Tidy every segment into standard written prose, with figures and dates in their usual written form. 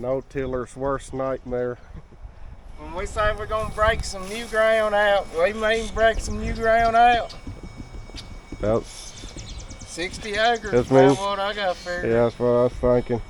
no-tiller's worst nightmare. When we say we're gonna break some new ground out, we mean break some new ground out. About 60 acres is means, what I got figured. Yeah, that's what I was thinking.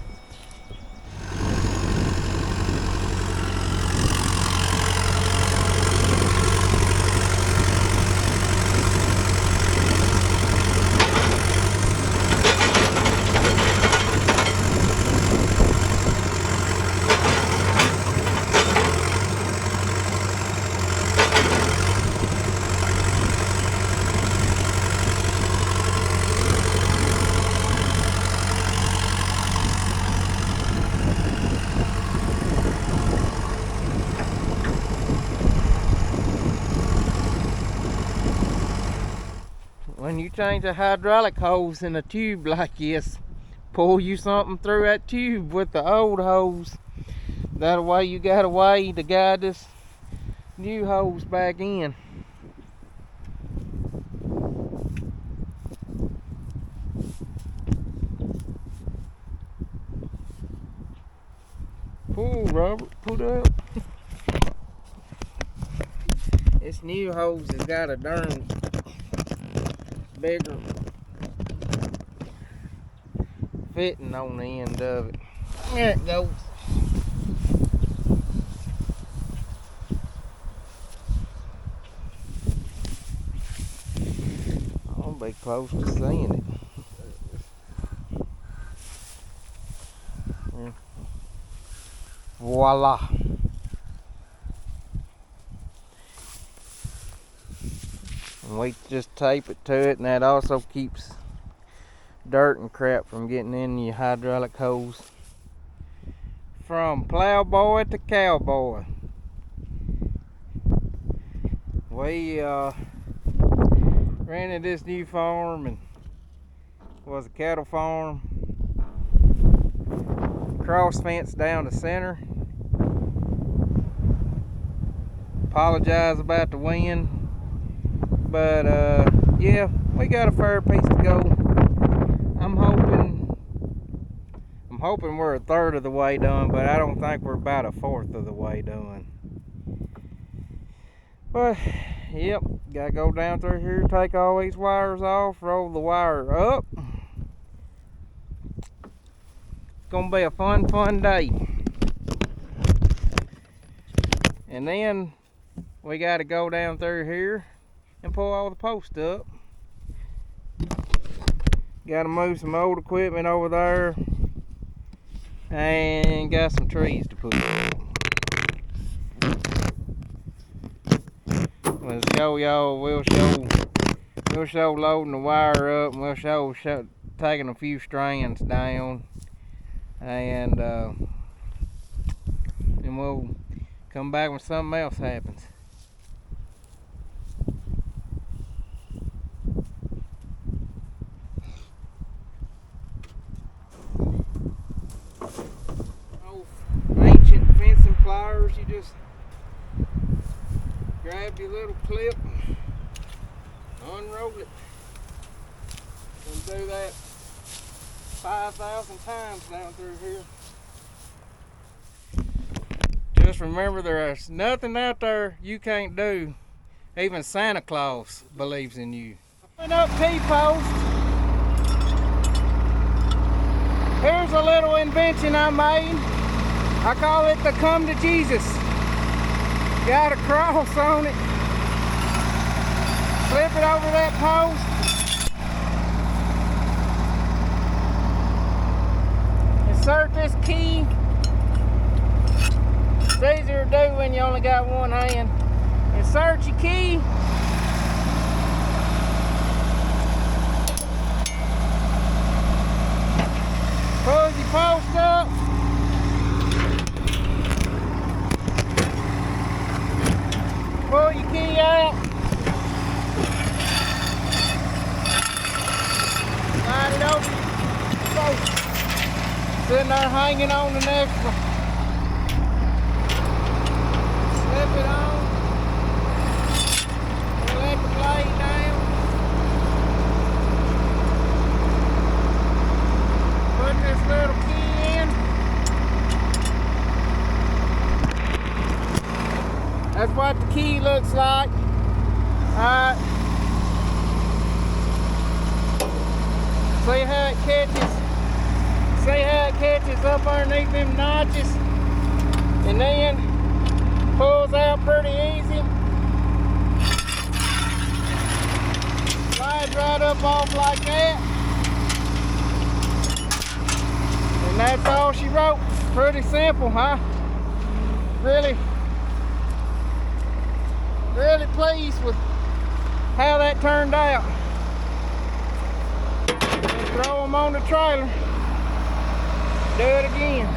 When you change a hydraulic hose in a tube like this, pull you something through that tube with the old hose. That way you got a way to guide this new hose back in. Pull, Robert, put up. This new hose has got a darn bigger fitting on the end of it. There it goes. I'll be close to seeing it. Voila. And we just tape it to it, and that also keeps dirt and crap from getting in your hydraulic hose. From Plowboy to Cowboy. We rented this new farm, and was a cattle farm. Cross fence down the center. Apologize about the wind, but yeah, we got a fair piece to go. I'm hoping we're a third of the way done, but I don't think we're about a fourth of the way done. But yep, gotta go down through here, take all these wires off, roll the wire up. It's gonna be a fun day. And then we gotta go down through here and pull all the posts up. Gotta move some old equipment over there, and got some trees to put up. We'll show y'all, we'll show loading the wire up, and we'll show taking a few strands down, and we'll come back when something else happens. Ancient fencing pliers, you just grab your little clip, unroll it, and do that 5,000 times down through here. Just remember, there's nothing out there you can't do. Even Santa Claus believes in you. Putting up T-post. Here's a little invention I made. I call it the Come to Jesus. Got a cross on it. Flip it over that post. Insert this key. It's easier to do when you only got one hand. Insert your key. Pull your post up. Pull your key out. Slide it over. Post. Sitting there hanging on the next one. Slip it on. We'll let the blade down. Put this little key in. That's what the key looks like. Alright. See how it catches. See how it catches up underneath them notches. And then pulls out pretty easy. Slides right up off like that. And that's all she wrote. Pretty simple, huh? Really pleased with how that turned out. And throw them on the trailer. Do it again.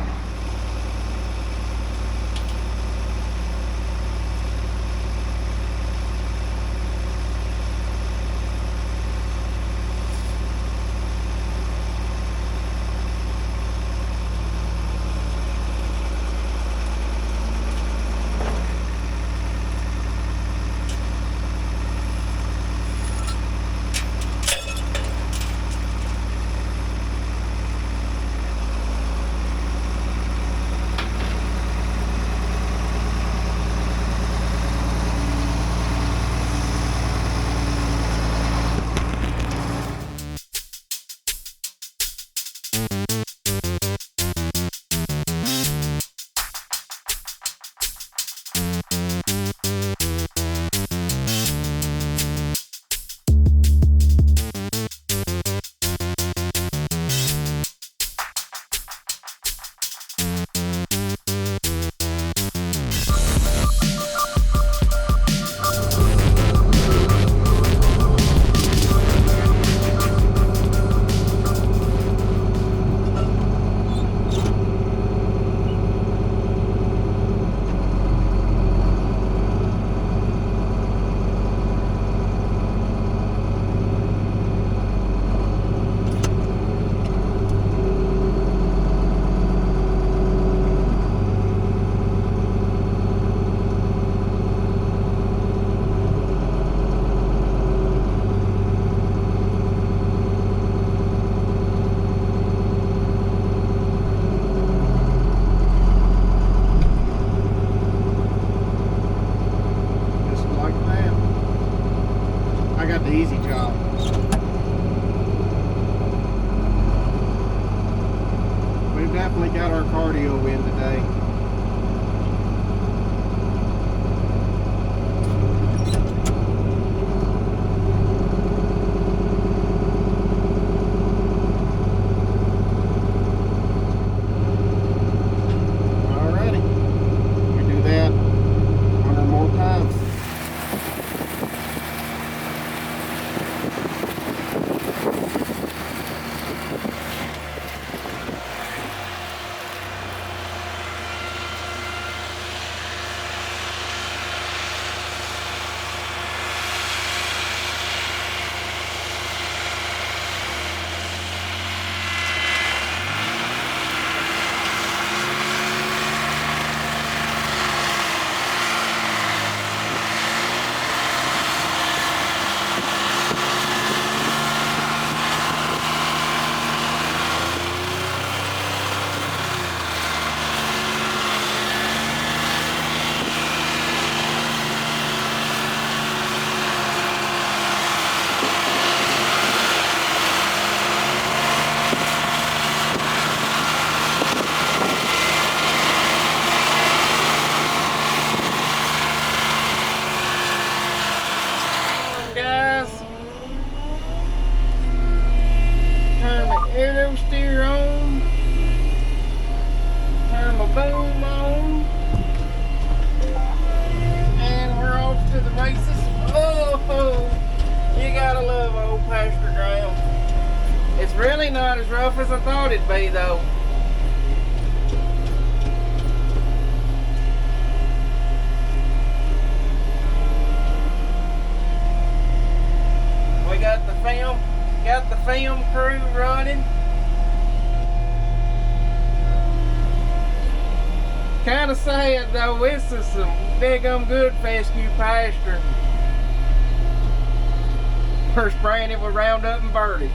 Easy job. We've definitely got our cardio in today. Alrighty, we do that 100 more times. Steer on, turn my boom on, and we're off to the races. Oh, you gotta love old pasture ground. It's really not as rough as I thought it'd be though. We got the film crew running. Kind of sad though, this is some daggum good fescue pasture. We're spraying it with Roundup and Verdict.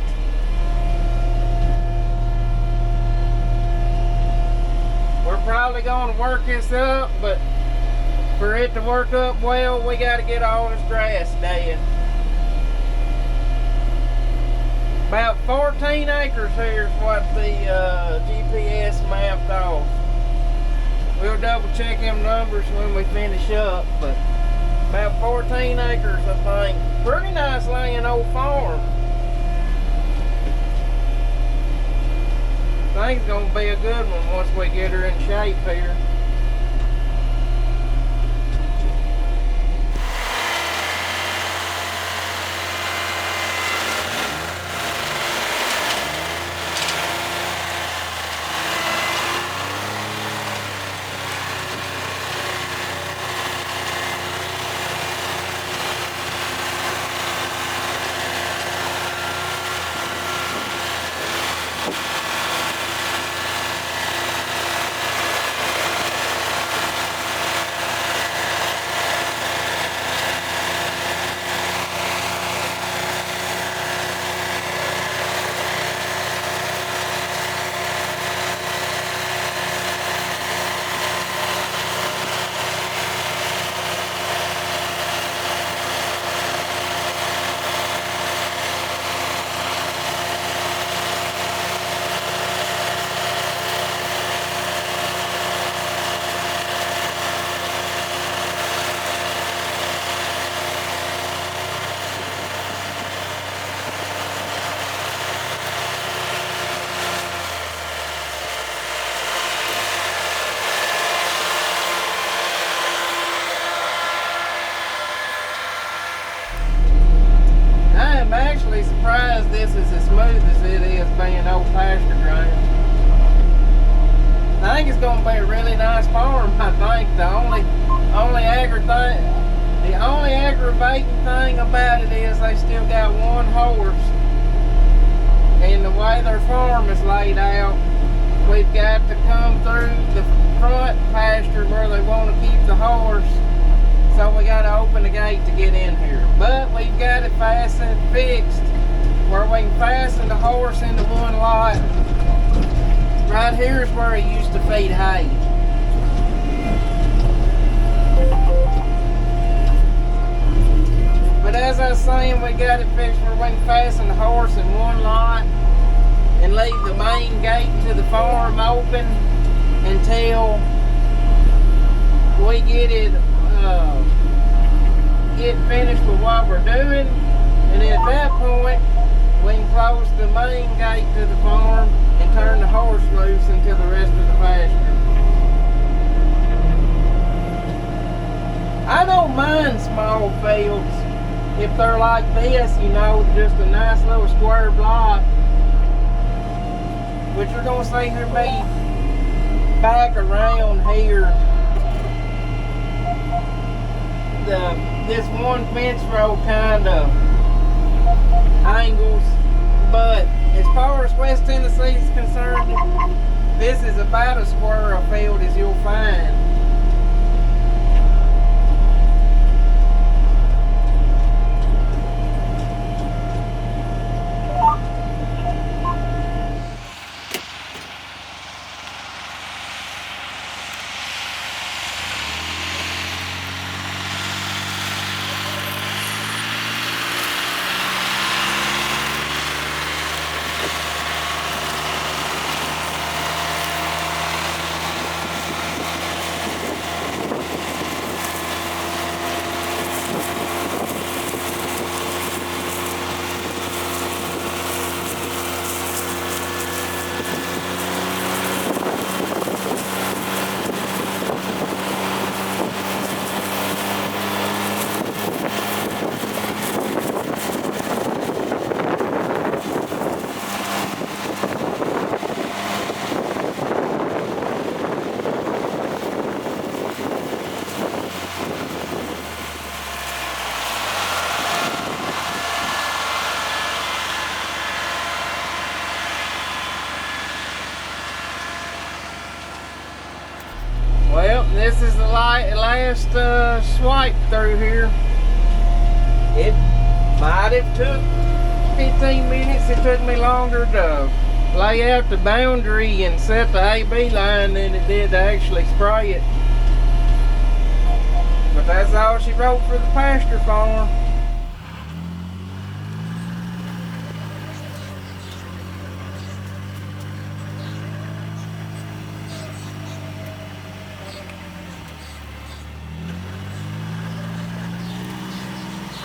We're probably going to work this up, but for it to work up well, we got to get all this grass dead. About 14 acres here is what the GPS mapped off. We'll double check them numbers when we finish up, but about 14 acres, I think. Pretty nice laying old farm. I think it's gonna be a good one once we get her in shape here. I'm actually surprised this is as smooth as it is being old pasture ground. I think it's going to be a really nice farm. I think the only aggravating thing about it is they still got one horse, and the way their farm is laid out, we've got to come through the front pasture where they want to keep the horse. So we got to open the gate to get in here. But we've got it fixed where we can fasten the horse into one lot. Right here is where he used to feed hay. But as I was saying, we got it fixed where we can fasten the horse in one lot and leave the main gate to the farm open until we get it finished with what we're doing, and at that point we can close the main gate to the farm and turn the horse loose into the rest of the pasture. I don't mind small fields if they're like this, you know, just a nice little square block. But you're gonna see her be back around here. This one fence row kind of angles, but as far as West Tennessee is concerned, this is about as square a field as you'll find. This is the last swipe through here. It might have took 15 minutes. It took me longer to lay out the boundary and set the AB line than it did to actually spray it. thought she wrote for the pasture farm.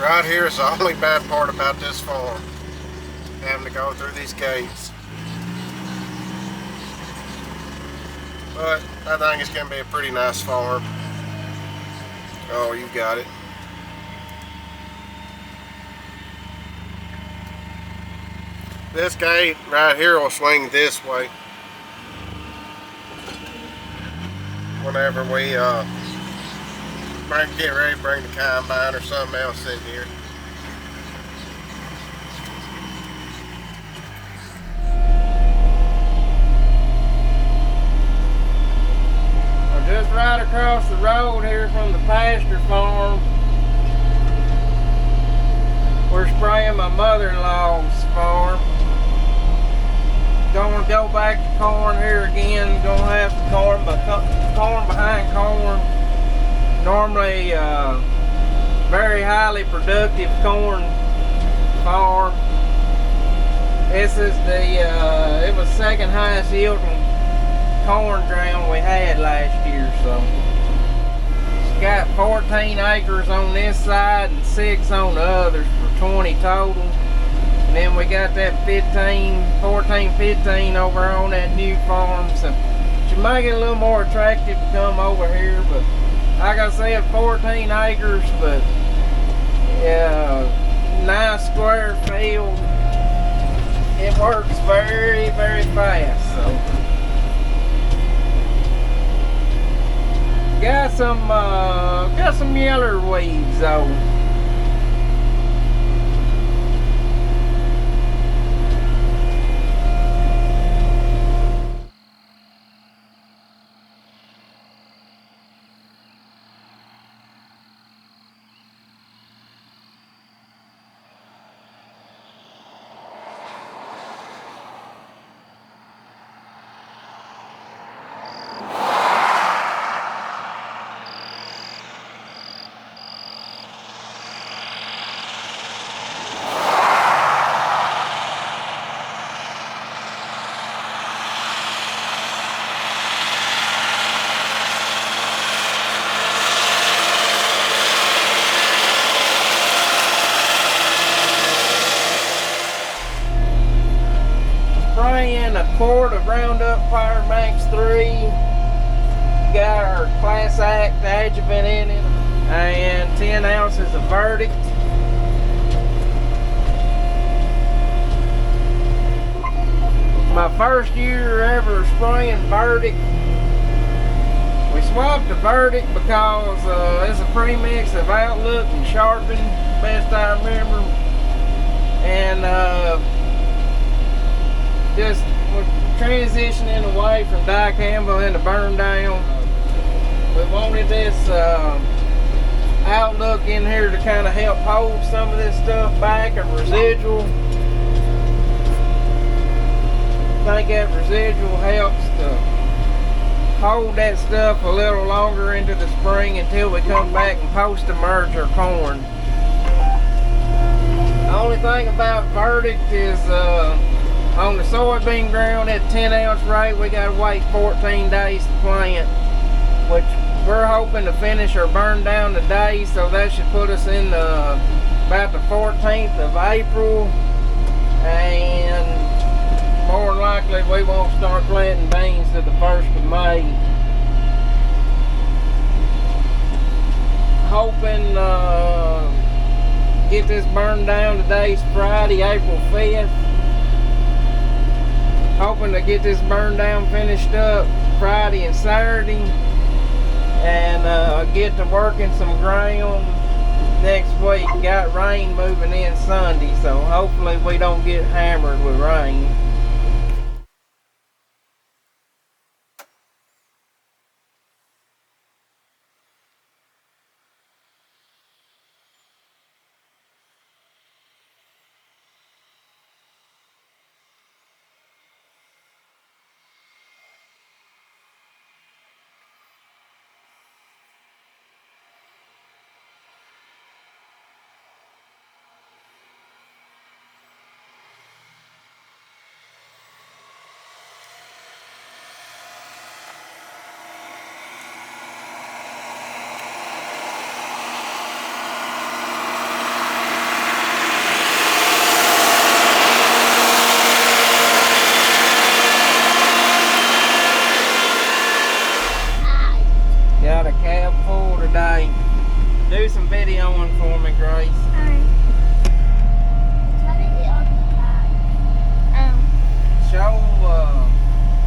Right here is the only bad part about this farm. Having to go through these gates. But I think it's going to be a pretty nice farm. Oh, you got it. This gate right here will swing this way whenever we get ready to bring the combine or something else in here. Just right across the road here from the pasture farm, we're spraying my mother-in-law's farm. Gonna go back to corn here again. Gonna have corn behind corn. Normally very highly productive corn farm. This is the it was second highest yielding corn ground we had last year. So it's got 14 acres on this side and 6 on the others for 20 total. And then we got that 14-15 over on that new farm. So should make it a little more attractive to come over here. But like I said, 14 acres, but yeah, nice square field. It works very, very fast. So got some yeller weeds though. Spraying a quart of Roundup Fire Max 3. Got our Class Act adjuvant in it, and 10 ounces of Verdict. My first year ever spraying Verdict. We swapped the Verdict because it's a premix of Outlook and Sharpen, best I remember. And just we're transitioning away from dicamba into burn down. We wanted this Outlook in here to kind of help hold some of this stuff back, a residual. I think that residual helps to hold that stuff a little longer into the spring until we come back and post-emerge our corn. The only thing about Verdict is on the soybean ground at 10 ounce rate, we gotta wait 14 days to plant, which we're hoping to finish our burn down today, so that should put us in about the 14th of April, and more than likely we won't start planting beans to the 1st of May. Hoping get this burned down. Today's Friday, April 5th. Hoping to get this burned down finished up Friday and Saturday, and get to working some ground next week. Got rain moving in Sunday, so hopefully we don't get hammered with rain. Do some videoing for me, Grace. Alright. What is it on the side?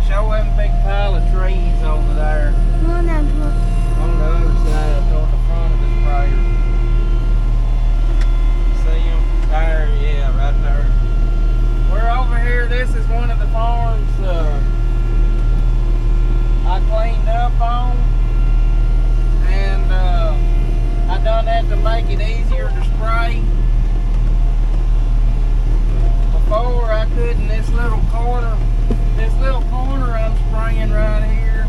Show them big pile of trees over there One of them. on the other side toward the front of the sprayer. See them? There, yeah, right there. We're over here. This is one of the farms I cleaned up on, and I done that to make it easier to spray. Before I couldn't. This little corner I'm spraying right here,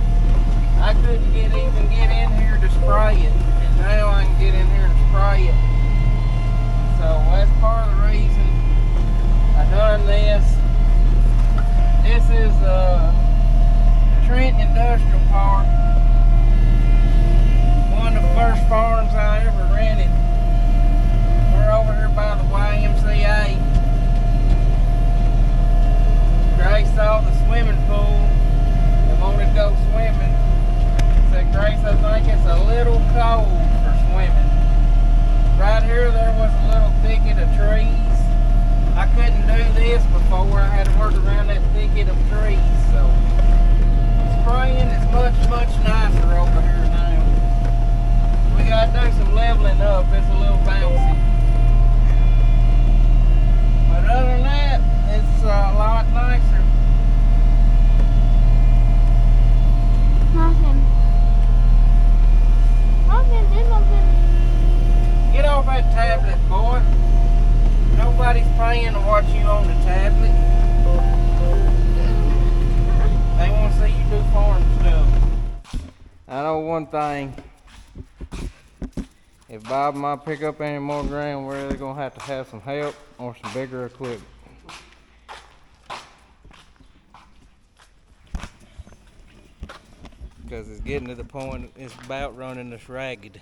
I couldn't even get in here to spray it, and now I can get in here to spray it. So that's part of the reason I done this. This is Trenton Industrial Park, one of the first farms I ever rented. We're over here by the YMCA. Grace saw the swimming pool and wanted to go swimming. Said, Grace, I think it's a little cold for swimming. Right here there was a little thicket of trees. I couldn't do this before. I had to work around that thicket of trees. So spraying is much nicer over here now. We gotta do some leveling up. It's a little bouncy. But other than that, it's a lot nicer. Nothing. Get off that tablet, boy. Nobody's paying to watch you on the tablet. They want to see you do farm stuff. I know one thing. If Bob and I pick up any more ground, we're either going to have some help or some bigger equipment. Because it's getting to the point it's about running us ragged.